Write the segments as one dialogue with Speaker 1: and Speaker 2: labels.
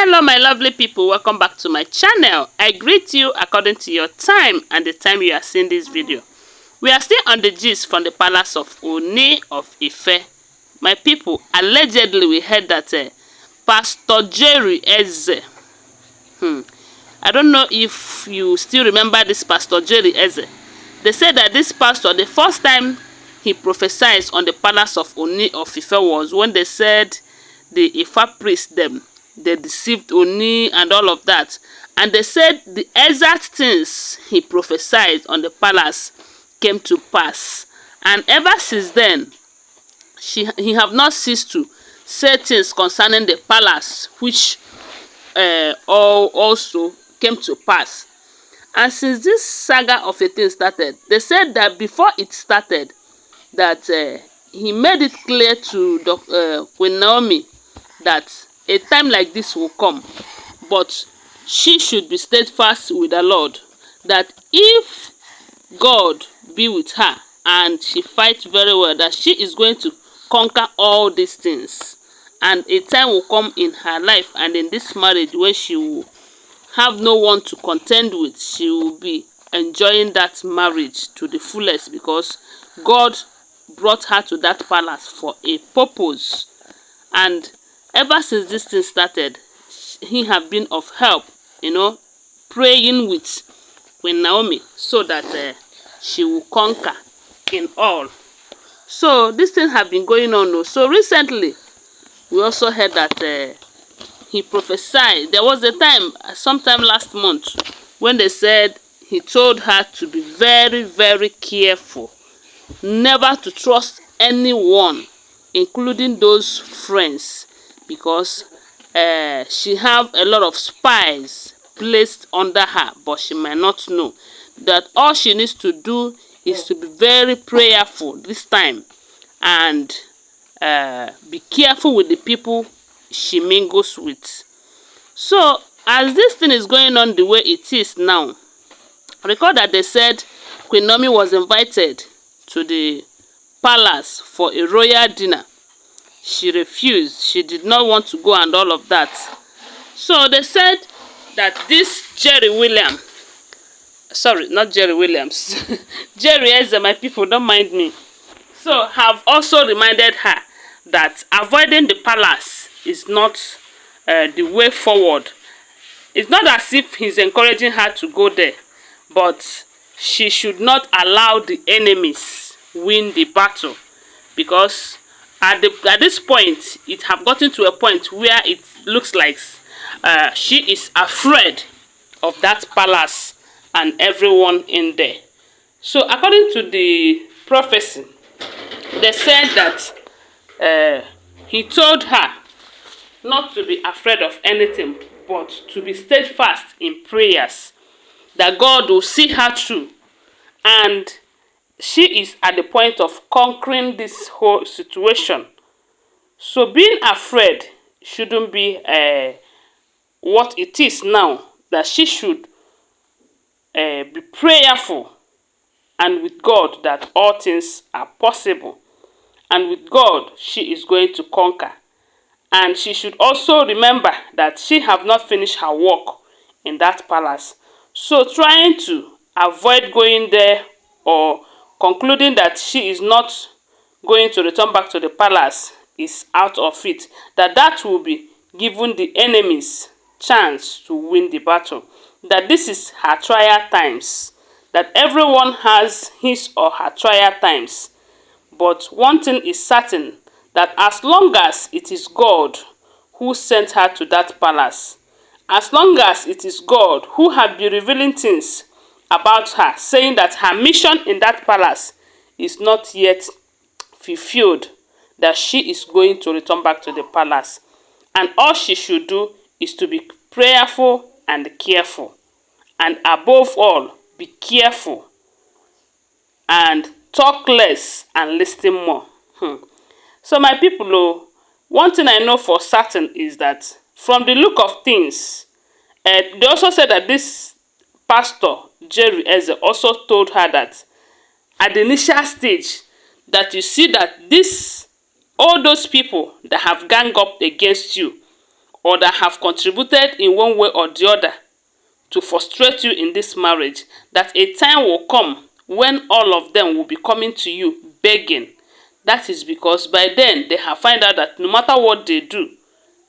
Speaker 1: Hello my lovely people, welcome back to my channel. I greet you according to your time and the time you are seeing this video. We are still on the gist from the palace of Ooni of Ife. My people, allegedly we heard that Pastor Jerry Eze, I don't know if you still remember this Pastor Jerry Eze. They said that this pastor, the first time he prophesied on the palace of Ooni of Ife was when they said the Ifa priest they deceived Ooni and all of that. And they said the exact things he prophesied on the palace came to pass. And ever since then, he have not ceased to say things concerning the palace, which also came to pass. And since this saga of a thing started, they said that before it started, that he made it clear to Queen Naomi that a time like this will come, but she should be steadfast with the Lord, that if God be with her and she fights very well, that she is going to conquer all these things. And a time will come in her life and in this marriage when she will have no one to contend with. She will be enjoying that marriage to the fullest, because God brought her to that palace for a purpose. And ever since this thing started, he have been of help, praying with Queen Naomi so that she will conquer in all. So this thing have been going on. So recently, we also heard that he prophesied. There was a time, sometime last month, when they said he told her to be very, very careful, never to trust anyone, including those friends, because she have a lot of spies placed under her, but she might not know. That all she needs to do is to be very prayerful this time, and be careful with the people she mingles with. So as this thing is going on the way it is now, recall that they said Queen Naomi was invited to the palace for a royal dinner. She refused. She did not want to go and all of that. So they said that this Jerry Williams, Jerry Eze, my people, don't mind me. So have also reminded her that avoiding the palace is not the way forward. It's not as if he's encouraging her to go there, but she should not allow the enemies win the battle, because at this point, it have gotten to a point where it looks like she is afraid of that palace and everyone in there. So according to the prophecy, they said that he told her not to be afraid of anything, but to be steadfast in prayers, that God will see her through, and she is at the point of conquering this whole situation. So being afraid shouldn't be what it is now, that she should be prayerful, and with God that all things are possible, and with God she is going to conquer. And she should also remember that she have not finished her work in that palace. So trying to avoid going there, or concluding that she is not going to return back to the palace, is out of it. That will be giving the enemies chance to win the battle. That this is her trial times. That everyone has his or her trial times. But one thing is certain, that as long as it is God who sent her to that palace, as long as it is God who had been revealing things about her, saying that her mission in that palace is not yet fulfilled, that she is going to return back to the palace. And all she should do is to be prayerful and careful. And above all, be careful and talk less and listen more. So my people, one thing I know for certain is that from the look of things, they also said that this pastor, Jerry Eze, also told her that at the initial stage, that you see that all those people that have ganged up against you, or that have contributed in one way or the other to frustrate you in this marriage, that a time will come when all of them will be coming to you begging. That is because by then they have found out that no matter what they do,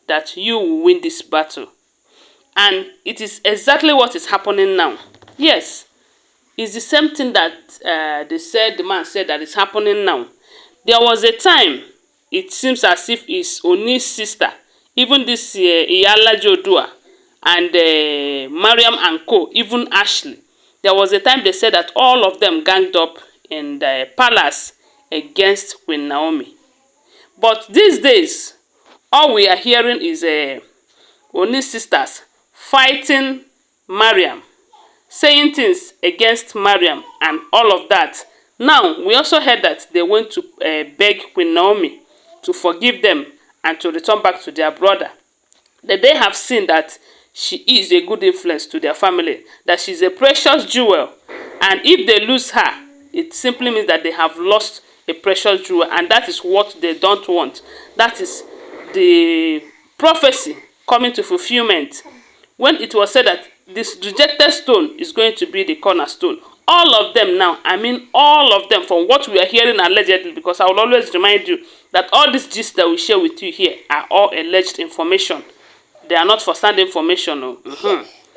Speaker 1: that you will win this battle. And it is exactly what is happening now. Yes, it's the same thing that the man said that is happening now. There was a time, it seems as if it's Ooni's sister, even this Iyalaje Odua, and Mariam and Co, even Ashley. There was a time they said that all of them ganged up in the palace against Queen Naomi. But these days, all we are hearing is Ooni's sisters fighting Mariam, saying things against Mariam and all of that. Now, we also heard that they went to beg Queen Naomi to forgive them and to return back to their brother. That they have seen that she is a good influence to their family, that she's a precious jewel. And if they lose her, it simply means that they have lost a precious jewel, and that is what they don't want. That is the prophecy coming to fulfillment. When it was said that this rejected stone is going to be the cornerstone, all of them now, I mean all of them, from what we are hearing allegedly, because I will always remind you that all these gist that we share with you here are all alleged information. They are not first-hand information. No.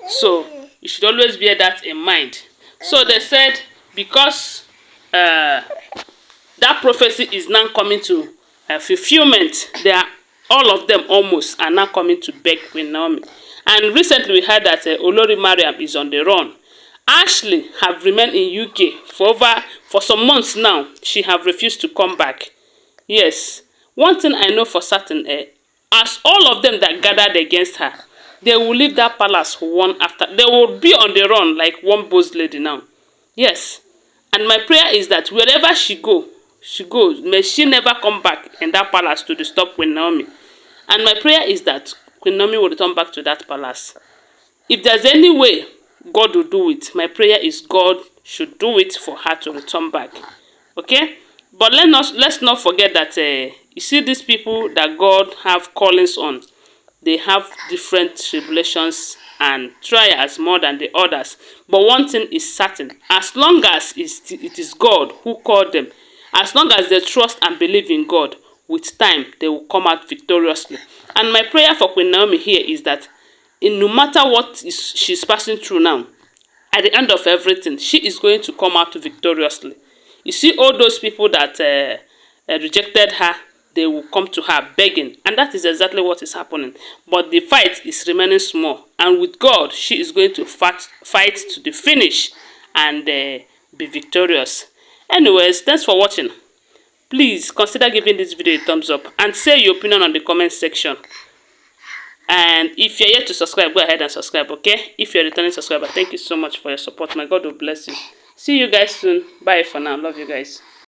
Speaker 1: So you should always bear that in mind. So they said because that prophecy is now coming to fulfillment, they are, all of them almost are now coming to beg Queen Naomi. And recently we heard that Olori Mariam is on the run. Ashley have remained in UK for some months now. She have refused to come back. Yes, one thing I know for certain, as all of them that gathered against her, they will leave that palace one after. They will be on the run like one boss lady now. Yes, and my prayer is that wherever she goes, may she never come back in that palace to disturb Queen Naomi. And my prayer is that Queen Naomi will return back to that palace. If there's any way God will do it, my prayer is God should do it for her to return back. Okay? But let's not forget that you see these people that God have callings on, they have different tribulations and trials more than the others. But one thing is certain, as long as it is God who called them, as long as they trust and believe in God, with time they will come out victoriously. And my prayer for Queen Naomi here is that no matter what she's passing through now, at the end of everything, she is going to come out victoriously. You see, all those people that rejected her, they will come to her begging. And that is exactly what is happening. But the fight is remaining small. And with God, she is going to fight to the finish and be victorious. Anyways, thanks for watching. Please consider giving this video a thumbs up and say your opinion on the comment section. And if you're yet to subscribe, go ahead and subscribe, okay? If you're a returning subscriber, thank you so much for your support. My God will bless you. See you guys soon. Bye for now. Love you guys.